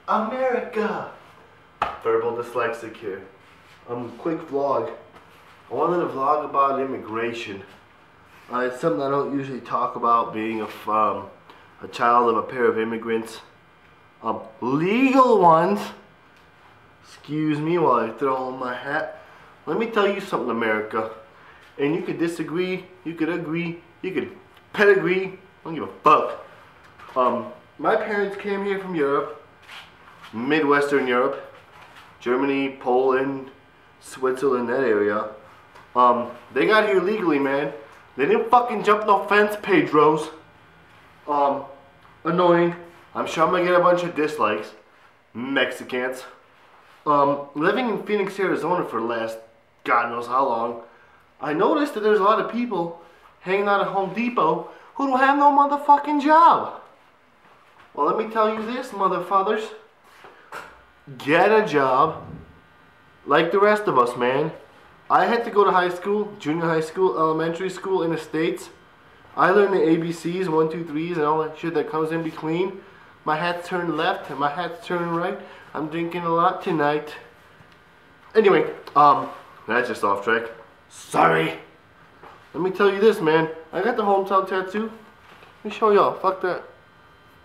America! Verbal dyslexic here. Quick vlog. I wanted to vlog about immigration. It's something I don't usually talk about, being a child of a pair of immigrants. Legal ones. Excuse me while I throw on my hat. Let me tell you something, America. And you could disagree, you could agree, you could pedigree. I don't give a fuck. My parents came here from Europe. Midwestern Europe, Germany, Poland, Switzerland, that area. They got here legally, man. They didn't fucking jump no fence, Pedros. Annoying. I'm sure I'm gonna get a bunch of dislikes. Mexicans. Living in Phoenix, Arizona for the last God knows how long, I noticed that there's a lot of people hanging out at Home Depot who don't have no motherfucking job. Well, let me tell you this, motherfuckers. Get a job like the rest of us, man. I had to go to high school, junior high school, elementary school in the States. I learned the ABCs, 1, 2, 3s, and all that shit that comes in between. My hat's turned left and my hat's turned right. I'm drinking a lot tonight. Anyway, that's just off track. Sorry. Let me tell you this, man. I got the hometown tattoo. Let me show y'all. Fuck that.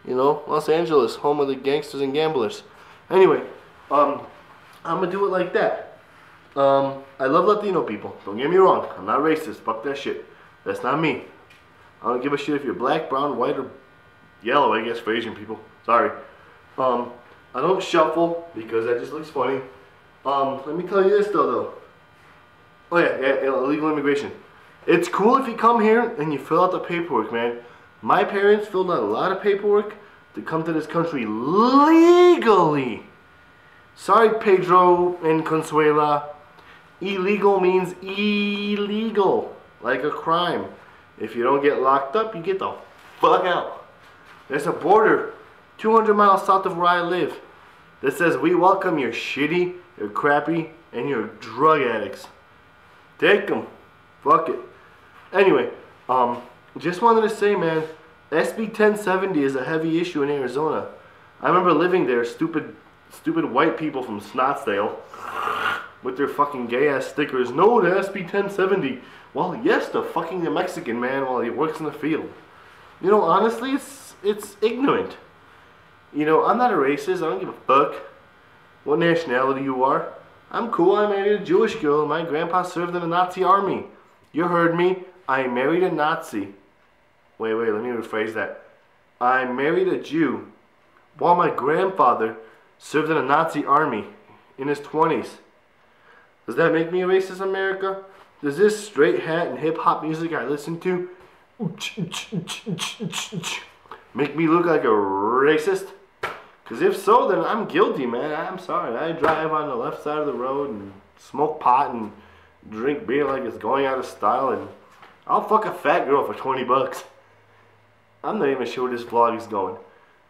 You know, Los Angeles, home of the gangsters and gamblers. Anyway, I'm gonna do it like that. I love Latino people. Don't get me wrong. I'm not racist. Fuck that shit. That's not me. I don't give a shit if you're black, brown, white, or yellow, I guess, for Asian people. Sorry. I don't shuffle because that just looks funny. Let me tell you this though. Oh yeah, illegal immigration. It's cool if you come here and you fill out the paperwork, man. My parents filled out a lot of paperwork to come to this country legally. Sorry, Pedro and Consuela. Illegal means illegal, like a crime. If you don't get locked up, you get the fuck out. There's a border 200 miles south of where I live that says we welcome your shitty, your crappy, and your drug addicts. Take them. Fuck it. Anyway, just wanted to say, man, SB 1070 is a heavy issue in Arizona. I remember living there, stupid white people from Scottsdale with their fucking gay ass stickers. No to SB 1070. Well, yes to fucking the Mexican man while he works in the field. You know, honestly, it's ignorant. You know, I'm not a racist. I don't give a fuck what nationality you are. I'm cool. I married a Jewish girl. My grandpa served in the Nazi army. You heard me. I married a Nazi. Wait, let me rephrase that. I married a Jew while my grandfather served in the Nazi army in his 20s. Does that make me a racist, America? Does this straight hat and hip-hop music I listen to make me look like a racist? Because if so, then I'm guilty, man. I'm sorry. I drive on the left side of the road and smoke pot and drink beer like it's going out of style, and I'll fuck a fat girl for 20 bucks. I'm not even sure where this vlog is going.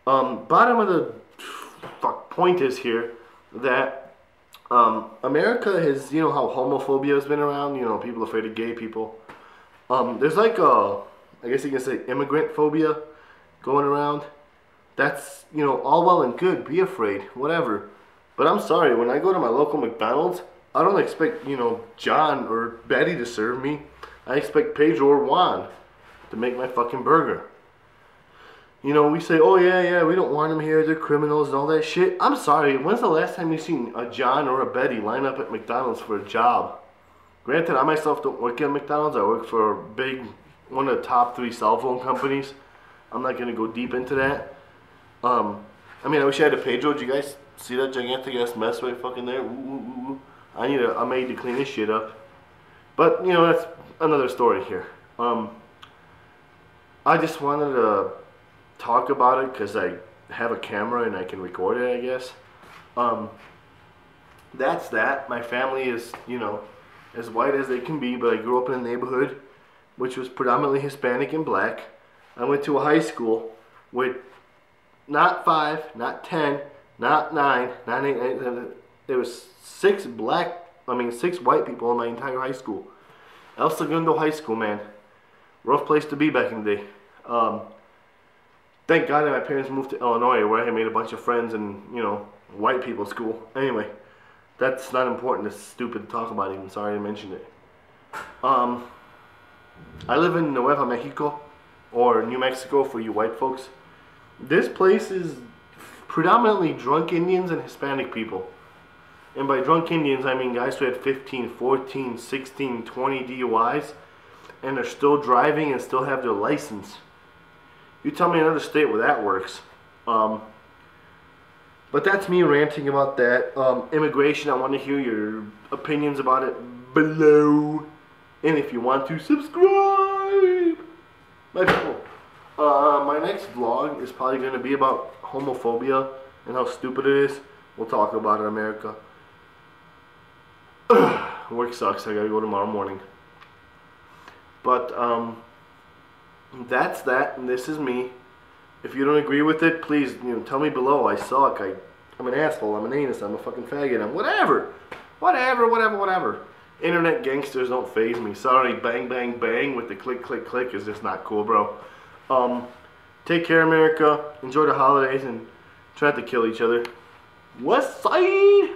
Bottom of the point is here that America has, you know how homophobia has been around, you know, people afraid of gay people. There's like I guess you can say immigrant phobia going around. That's, you know, all well and good, be afraid, whatever. But I'm sorry, when I go to my local McDonald's, I don't expect, you know, John or Betty to serve me. I expect Pedro or Juan to make my fucking burger. You know, we say, oh yeah, we don't want them here, they're criminals and all that shit. I'm sorry, when's the last time you've seen a John or a Betty line up at McDonald's for a job? Granted, I myself don't work at McDonald's. I work for a big, one of the top 3 cell phone companies. I'm not gonna go deep into that. I mean, I wish I had a Pedro. Did you guys see that gigantic ass mess right fucking there? Ooh. I made to clean this shit up. But, you know, that's another story here. I just wanted to talk about it because I have a camera and I can record it, I guess. That's that. My family is, you know, as white as they can be, but I grew up in a neighborhood which was predominantly Hispanic and black. I went to a high school with not 5, not 10, not 9, not 8. There was 6 white people in my entire high school. El Segundo High School, man. Rough place to be back in the day. Thank God that my parents moved to Illinois, where I made a bunch of friends in, you know, white people school. Anyway, that's not important. It's stupid to talk about even. Sorry I mentioned it. I live in Nuevo Mexico, or New Mexico for you white folks. This place is predominantly drunk Indians and Hispanic people. And by drunk Indians, I mean guys who had 15, 14, 16, 20 DUIs, and are still driving and still have their license. You tell me another state where that works. But that's me ranting about that. Immigration, I want to hear your opinions about it below. And if you want to, subscribe! My people. My next vlog is probably going to be about homophobia and how stupid it is. We'll talk about it in America. Work sucks. I gotta go tomorrow morning. But, that's that, and this is me. If you don't agree with it, please, tell me below. I suck. I'm an asshole. I'm an anus. I'm a fucking faggot. I'm whatever. Whatever. Internet gangsters don't faze me. Sorry, bang, bang, bang with the click, click, click is just not cool, bro. Take care, America. Enjoy the holidays and try not to kill each other. West Side!